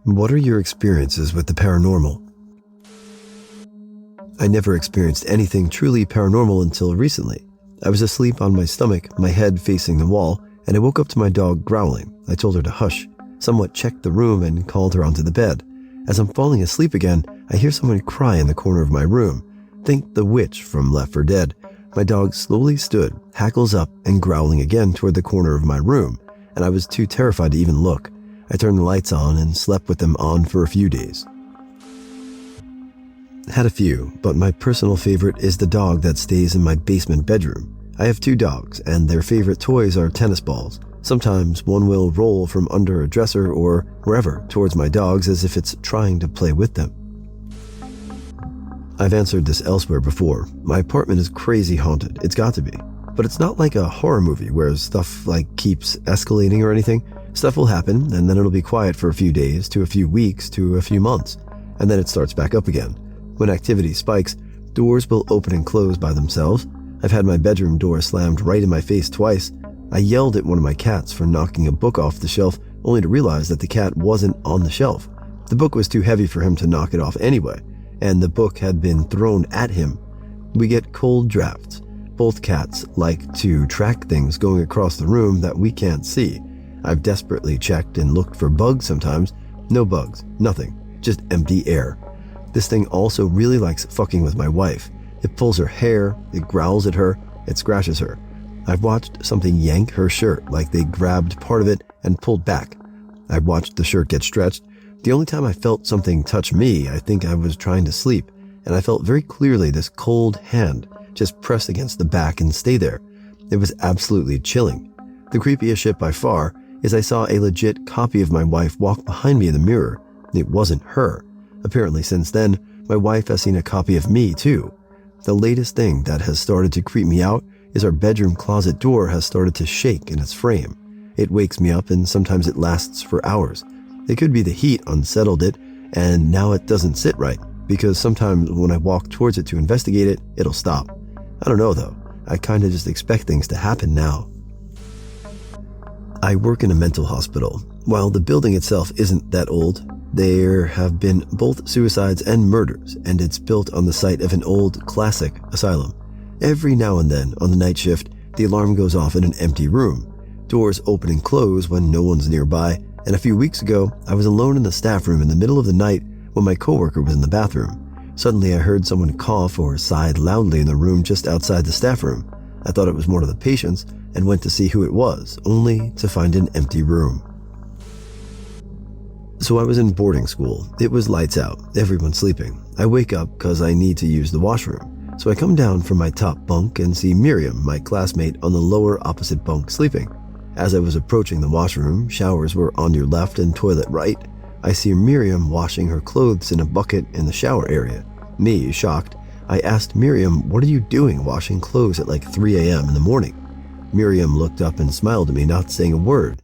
What are your experiences with the paranormal? I never experienced anything truly paranormal until recently. I was asleep on my stomach, my head facing the wall, and I woke up to my dog growling. I told her to hush, somewhat checked the room, and called her onto the bed. As I'm falling asleep again, I hear someone cry in the corner of my room. Think the witch from Left 4 Dead. My dog slowly stood, hackles up, and growling again toward the corner of my room, and I was too terrified to even look. I turned the lights on and slept with them on for a few days. Had a few, but my personal favorite is the dog that stays in my basement bedroom. I have 2 dogs, and their favorite toys are tennis balls. Sometimes one will roll from under a dresser or wherever towards my dogs as if it's trying to play with them. I've answered this elsewhere before. My apartment is crazy haunted. It's got to be. But it's not like a horror movie where stuff keeps escalating or anything. Stuff will happen, and then it'll be quiet for a few days to a few weeks to a few months, and then it starts back up again. When activity spikes, doors will open and close by themselves. I've had my bedroom door slammed right in my face twice. I yelled at one of my cats for knocking a book off the shelf, only to realize that the cat wasn't on the shelf. The book was too heavy for him to knock it off anyway, and the book had been thrown at him. We get cold drafts. Both cats like to track things going across the room that we can't see. I've desperately checked and looked for bugs sometimes. No bugs, nothing, just empty air. This thing also really likes fucking with my wife. It pulls her hair, it growls at her, it scratches her. I've watched something yank her shirt like they grabbed part of it and pulled back. I've watched the shirt get stretched. The only time I felt something touch me, I think I was trying to sleep, and I felt very clearly this cold hand just press against the back and stay there. It was absolutely chilling. The creepiest shit by far is I saw a legit copy of my wife walk behind me in the mirror. It wasn't her. Apparently since then, my wife has seen a copy of me too. The latest thing that has started to creep me out is our bedroom closet door has started to shake in its frame. It wakes me up and sometimes it lasts for hours. It could be the heat unsettled it, and now it doesn't sit right, because sometimes when I walk towards it to investigate it, it'll stop. I don't know though. I kinda just expect things to happen now. I work in a mental hospital. While the building itself isn't that old, there have been both suicides and murders, and it's built on the site of an old classic asylum. Every now and then, on the night shift, the alarm goes off in an empty room. Doors open and close when no one's nearby, and a few weeks ago, I was alone in the staff room in the middle of the night when my coworker was in the bathroom. Suddenly I heard someone cough or sigh loudly in the room just outside the staff room. I thought it was one of the patients and went to see who it was, only to find an empty room. So I was in boarding school. It was lights out, everyone sleeping. I wake up because I need to use the washroom. So I come down from my top bunk and see Miriam, my classmate, on the lower opposite bunk sleeping. As I was approaching the washroom, showers were on your left and toilet right. I see Miriam washing her clothes in a bucket in the shower area. Me, shocked, I asked Miriam, "What are you doing washing clothes at 3 a.m. in the morning?" Miriam looked up and smiled at me, not saying a word.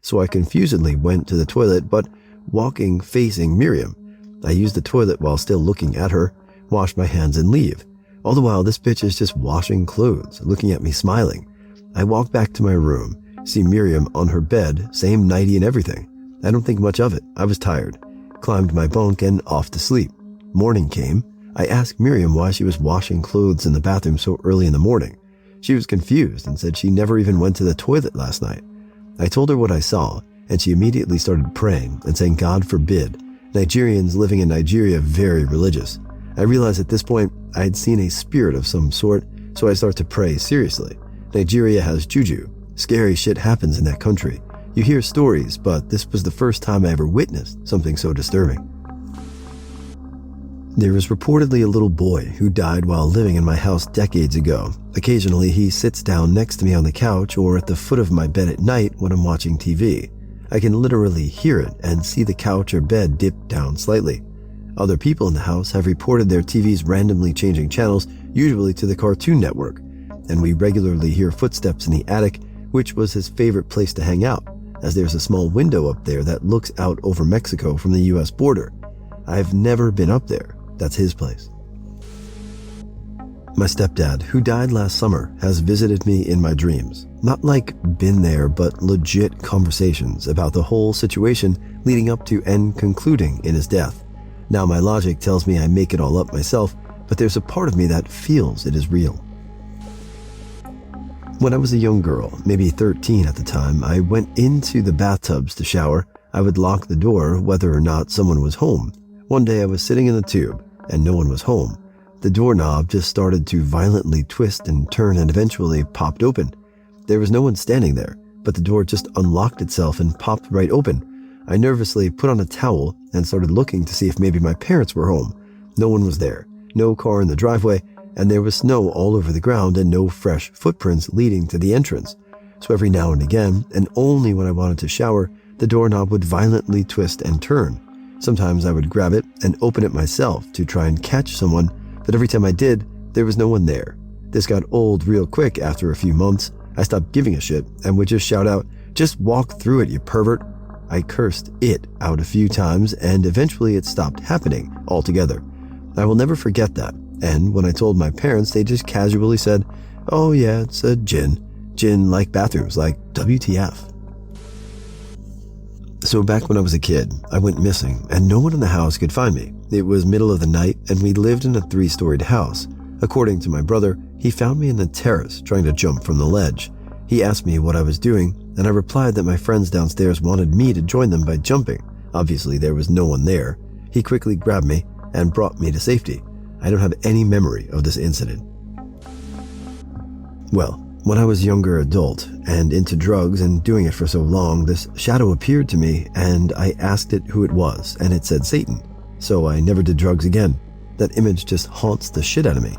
So I confusedly went to the toilet, but walking facing Miriam. I used the toilet while still looking at her, wash my hands and leave. All the while, this bitch is just washing clothes, looking at me smiling. I walk back to my room, see Miriam on her bed, same nightie and everything. I don't think much of it. I was tired. Climbed my bunk and off to sleep. Morning came. I asked Miriam why she was washing clothes in the bathroom so early in the morning. She was confused and said she never even went to the toilet last night. I told her what I saw, and she immediately started praying and saying, "God forbid." Nigerians living in Nigeria are very religious. I realized at this point I had seen a spirit of some sort, so I start to pray seriously. Nigeria has juju. Scary shit happens in that country. You hear stories, but this was the first time I ever witnessed something so disturbing. There is reportedly a little boy who died while living in my house decades ago. Occasionally, he sits down next to me on the couch or at the foot of my bed at night when I'm watching TV. I can literally hear it and see the couch or bed dip down slightly. Other people in the house have reported their TVs randomly changing channels, usually to the Cartoon Network, and we regularly hear footsteps in the attic, which was his favorite place to hang out, as there's a small window up there that looks out over Mexico from the US border. I've never been up there. That's his place. My stepdad, who died last summer, has visited me in my dreams. Not been there, but legit conversations about the whole situation leading up to and concluding in his death. Now my logic tells me I make it all up myself, but there's a part of me that feels it is real. When I was a young girl, maybe 13 at the time, I went into the bathtubs to shower. I would lock the door whether or not someone was home. One day I was sitting in the tube and no one was home. The doorknob just started to violently twist and turn and eventually popped open. There was no one standing there, but the door just unlocked itself and popped right open. I nervously put on a towel and started looking to see if maybe my parents were home. No one was there, no car in the driveway, and there was snow all over the ground and no fresh footprints leading to the entrance. So every now and again, and only when I wanted to shower, the doorknob would violently twist and turn. Sometimes I would grab it and open it myself to try and catch someone, but every time I did, there was no one there. This got old real quick after a few months. I stopped giving a shit and would just shout out, "Just walk through it, you pervert." I cursed it out a few times and eventually it stopped happening altogether. I will never forget that, and when I told my parents, they just casually said, "Oh yeah, it's a djinn. Djinn like bathrooms, like WTF." So back when I was a kid, I went missing and no one in the house could find me. It was middle of the night and we lived in a 3-storied house. According to my brother, he found me in the terrace trying to jump from the ledge. He asked me what I was doing and I replied that my friends downstairs wanted me to join them by jumping. Obviously there was no one there. He quickly grabbed me and brought me to safety. I don't have any memory of this incident. Well, when I was a younger adult and into drugs and doing it for so long, this shadow appeared to me and I asked it who it was and it said Satan. So I never did drugs again. That image just haunts the shit out of me.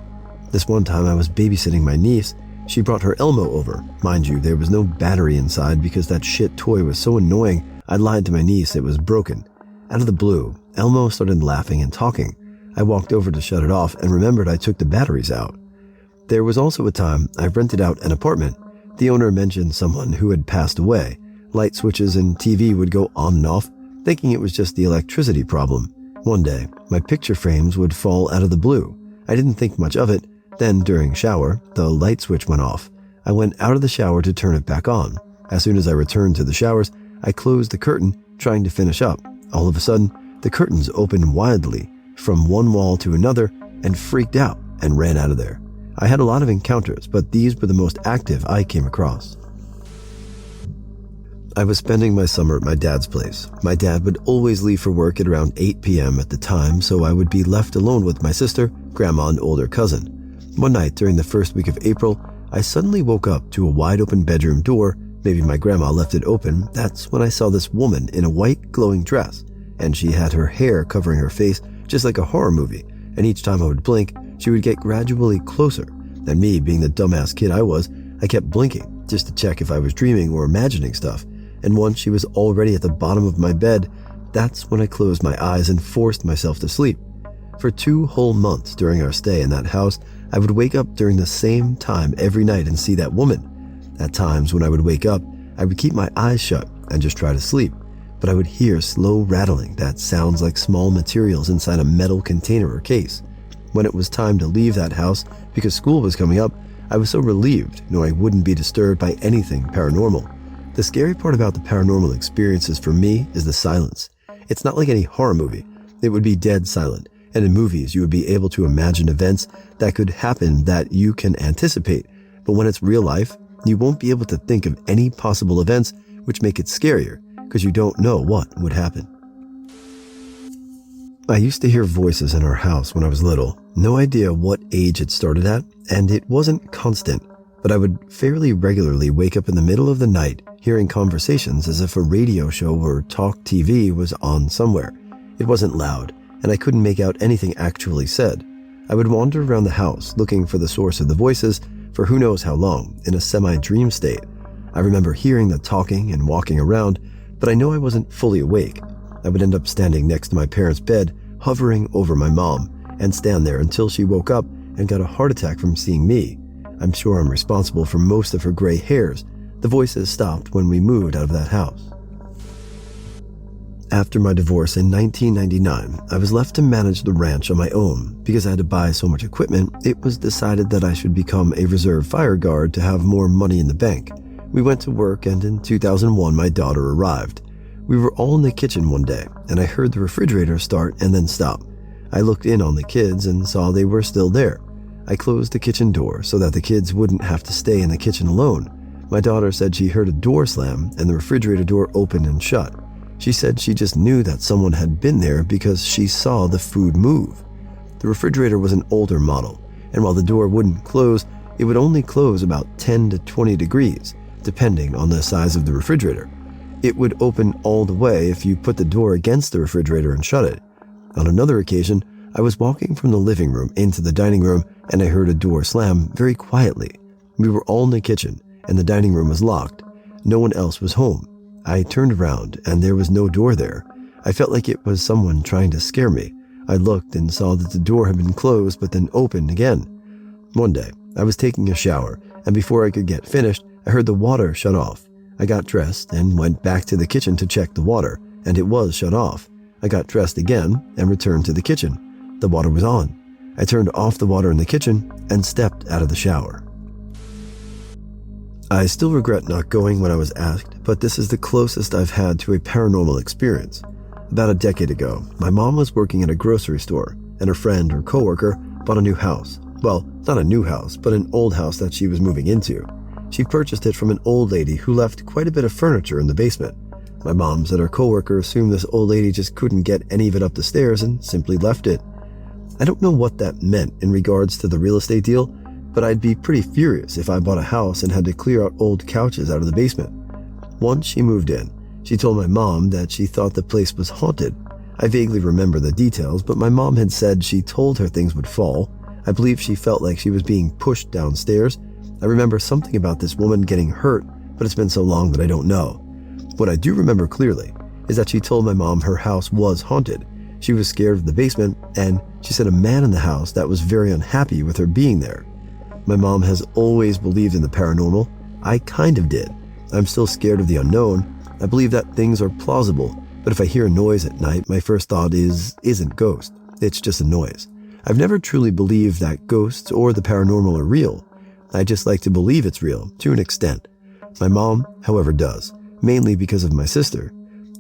This one time I was babysitting my niece. She brought her Elmo over. Mind you, there was no battery inside because that shit toy was so annoying I lied to my niece it was broken. Out of the blue, Elmo started laughing and talking. I walked over to shut it off and remembered I took the batteries out. There was also a time I rented out an apartment. The owner mentioned someone who had passed away. Light switches and TV would go on and off, thinking it was just the electricity problem. One day, my picture frames would fall out of the blue. I didn't think much of it. Then, during shower, the light switch went off. I went out of the shower to turn it back on. As soon as I returned to the showers, I closed the curtain, trying to finish up. All of a sudden, the curtains opened wildly from one wall to another and freaked out and ran out of there. I had a lot of encounters, but these were the most active I came across. I was spending my summer at my dad's place. My dad would always leave for work at around 8 p.m. at the time, so I would be left alone with my sister, grandma, and older cousin. One night during the first week of April, I suddenly woke up to a wide open bedroom door. Maybe my grandma left it open. That's when I saw this woman in a white glowing dress, and she had her hair covering her face just like a horror movie, and each time I would blink, she would get gradually closer. And me, being the dumbass kid I was, I kept blinking just to check if I was dreaming or imagining stuff. And once she was already at the bottom of my bed, that's when I closed my eyes and forced myself to sleep. For 2 whole months during our stay in that house, I would wake up during the same time every night and see that woman. At times when I would wake up, I would keep my eyes shut and just try to sleep, but I would hear slow rattling that sounds like small materials inside a metal container or case. When it was time to leave that house because school was coming up, I was so relieved knowing I wouldn't be disturbed by anything paranormal. The scary part about the paranormal experiences for me is the silence. It's not like any horror movie. It would be dead silent, and in movies you would be able to imagine events that could happen that you can anticipate, but when it's real life, you won't be able to think of any possible events, which make it scarier because you don't know what would happen. I used to hear voices in our house when I was little. No idea what age it started at, and it wasn't constant, but I would fairly regularly wake up in the middle of the night hearing conversations as if a radio show or talk TV was on somewhere. It wasn't loud, and I couldn't make out anything actually said. I would wander around the house looking for the source of the voices for who knows how long, in a semi-dream state. I remember hearing the talking and walking around, but I know I wasn't fully awake. I would end up standing next to my parents' bed, hovering over my mom, and stand there until she woke up and got a heart attack from seeing me. I'm sure I'm responsible for most of her gray hairs. The voices stopped when we moved out of that house. After my divorce in 1999, I was left to manage the ranch on my own. Because I had to buy so much equipment, it was decided that I should become a reserve fire guard to have more money in the bank. We went to work, and in 2001 my daughter arrived. We were all in the kitchen one day, and I heard the refrigerator start and then stop. I looked in on the kids and saw they were still there. I closed the kitchen door so that the kids wouldn't have to stay in the kitchen alone. My daughter said she heard a door slam and the refrigerator door open and shut. She said she just knew that someone had been there because she saw the food move. The refrigerator was an older model, and while the door wouldn't close, it would only close about 10 to 20 degrees, depending on the size of the refrigerator. It would open all the way if you put the door against the refrigerator and shut it. On another occasion, I was walking from the living room into the dining room and I heard a door slam very quietly. We were all in the kitchen and the dining room was locked. No one else was home. I turned around and there was no door there. I felt like it was someone trying to scare me. I looked and saw that the door had been closed but then opened again. One day, I was taking a shower and before I could get finished, I heard the water shut off. I got dressed and went back to the kitchen to check the water, and it was shut off. I got dressed again and returned to the kitchen. The water was on. I turned off the water in the kitchen and stepped out of the shower. I still regret not going when I was asked, but this is the closest I've had to a paranormal experience. About a decade ago, my mom was working at a grocery store, and her friend or coworker bought a new house. Well, not a new house, but an old house that she was moving into. She purchased it from an old lady who left quite a bit of furniture in the basement. My mom said her coworker assumed this old lady just couldn't get any of it up the stairs and simply left it. I don't know what that meant in regards to the real estate deal, but I'd be pretty furious if I bought a house and had to clear out old couches out of the basement. Once she moved in, she told my mom that she thought the place was haunted. I vaguely remember the details, but my mom had said she told her things would fall. I believe she felt like she was being pushed downstairs. I remember something about this woman getting hurt, but it's been so long that I don't know. What I do remember clearly is that she told my mom her house was haunted. She was scared of the basement, and she said a man in the house that was very unhappy with her being there. My mom has always believed in the paranormal. I kind of did. I'm still scared of the unknown. I believe that things are plausible, but if I hear a noise at night, my first thought isn't ghost. It's just a noise. I've never truly believed that ghosts or the paranormal are real. I just like to believe it's real, to an extent. My mom, however, does, mainly because of my sister.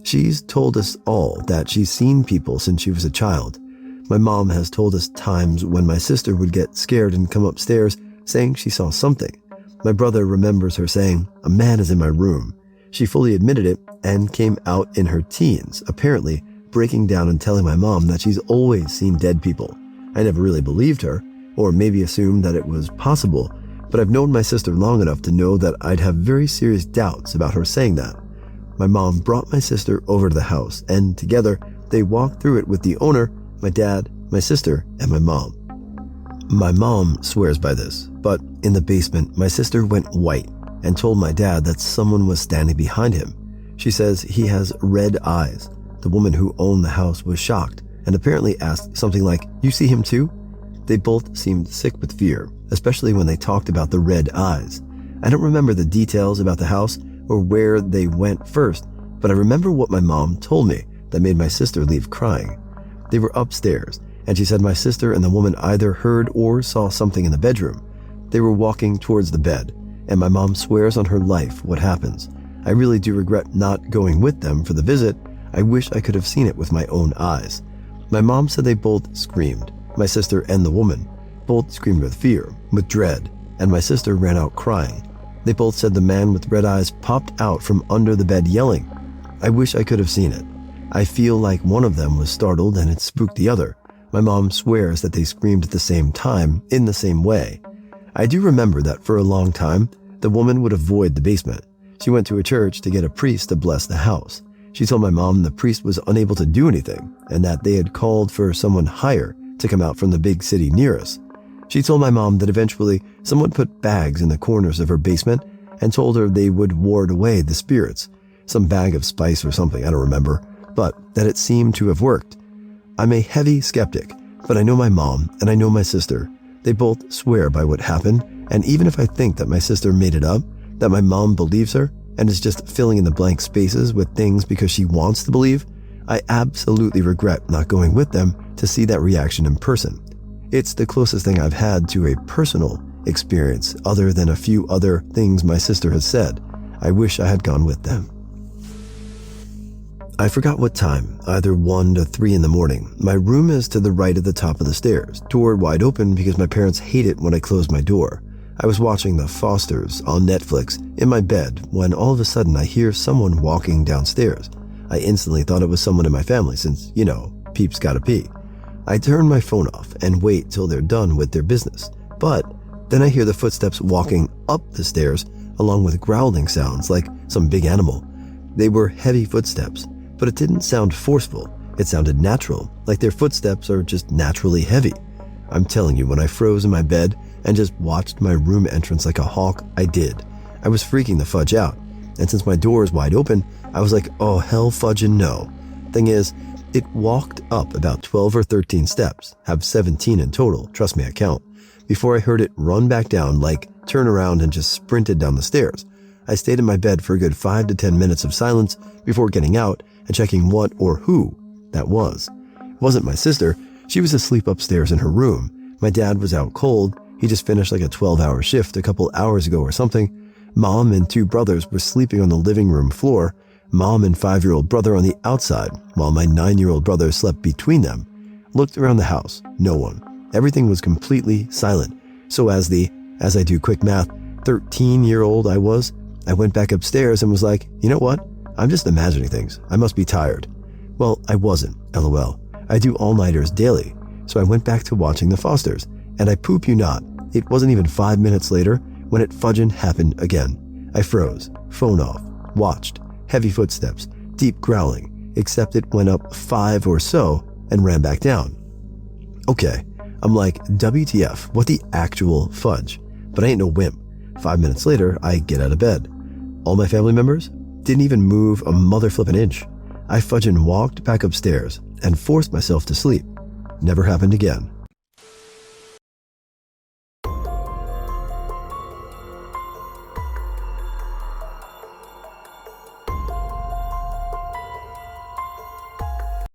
She's told us all that she's seen people since she was a child. My mom has told us times when my sister would get scared and come upstairs saying she saw something. My brother remembers her saying, "A man is in my room." She fully admitted it and came out in her teens, apparently breaking down and telling my mom that she's always seen dead people. I never really believed her, or maybe assumed that it was possible, but I've known my sister long enough to know that I'd have very serious doubts about her saying that. My mom brought my sister over to the house, and together they walked through it with the owner, my dad, my sister, and my mom. My mom swears by this, but in the basement, my sister went white and told my dad that someone was standing behind him. She says he has red eyes. The woman who owned the house was shocked and apparently asked something like, "You see him too?" They both seemed sick with fear, especially when they talked about the red eyes. I don't remember the details about the house or where they went first, but I remember what my mom told me that made my sister leave crying. They were upstairs, and she said my sister and the woman either heard or saw something in the bedroom. They were walking towards the bed, and my mom swears on her life what happens. I really do regret not going with them for the visit. I wish I could have seen it with my own eyes. My mom said they both screamed. My sister and the woman both screamed with fear, with dread, and my sister ran out crying. They both said the man with red eyes popped out from under the bed yelling. I wish I could have seen it. I feel like one of them was startled and it spooked the other. My mom swears that they screamed at the same time, in the same way. I do remember that for a long time, the woman would avoid the basement. She went to a church to get a priest to bless the house. She told my mom the priest was unable to do anything and that they had called for someone higher to come out from the big city near us. She told my mom that eventually someone put bags in the corners of her basement and told her they would ward away the spirits. Some bag of spice or something, I don't remember, but that it seemed to have worked. I'm a heavy skeptic, but I know my mom and I know my sister. They both swear by what happened, and even if I think that my sister made it up, that my mom believes her and is just filling in the blank spaces with things because she wants to believe, I absolutely regret not going with them to see that reaction in person. It's the closest thing I've had to a personal experience other than a few other things my sister has said. I wish I had gone with them. I forgot what time, either 1 to 3 in the morning. My room is to the right at the top of the stairs, door wide open because my parents hate it when I close my door. I was watching The Fosters on Netflix in my bed when all of a sudden I hear someone walking downstairs. I instantly thought it was someone in my family since, peeps gotta pee. I turn my phone off and wait till they're done with their business. But then I hear the footsteps walking up the stairs along with growling sounds like some big animal. They were heavy footsteps, but it didn't sound forceful. It sounded natural, like their footsteps are just naturally heavy. I'm telling you, when I froze in my bed and just watched my room entrance like a hawk, I did. I was freaking the fudge out. And since my door is wide open, I was like, oh, hell fudging no. Thing is, it walked up about 12 or 13 steps, have 17 in total, trust me, I count, before I heard it run back down, like turn around and just sprinted down the stairs. I stayed in my bed for a good 5 to 10 minutes of silence before getting out and checking what or who that was. It wasn't my sister. She was asleep upstairs in her room. My dad was out cold. He just finished like a 12-hour shift a couple hours ago or something. Mom and 2 brothers were sleeping on the living room floor. Mom and 5-year-old brother on the outside, while my 9-year-old brother slept between them. Looked around the house. No one. Everything was completely silent. So as I do quick math, 13-year-old I went back upstairs and was like, you know what? I'm just imagining things. I must be tired. Well, I wasn't, LOL. I do all-nighters daily. So I went back to watching The Fosters. And I poop you not, it wasn't even 5 minutes later when it fudgin' happened again. I froze, phone off, watched, heavy footsteps, deep growling, except it went up 5 or so and ran back down. Okay, I'm like, WTF, what the actual fudge? But I ain't no wimp. 5 minutes later, I get out of bed. All my family members didn't even move a mother flippin' inch. I fudgin' walked back upstairs and forced myself to sleep. Never happened again.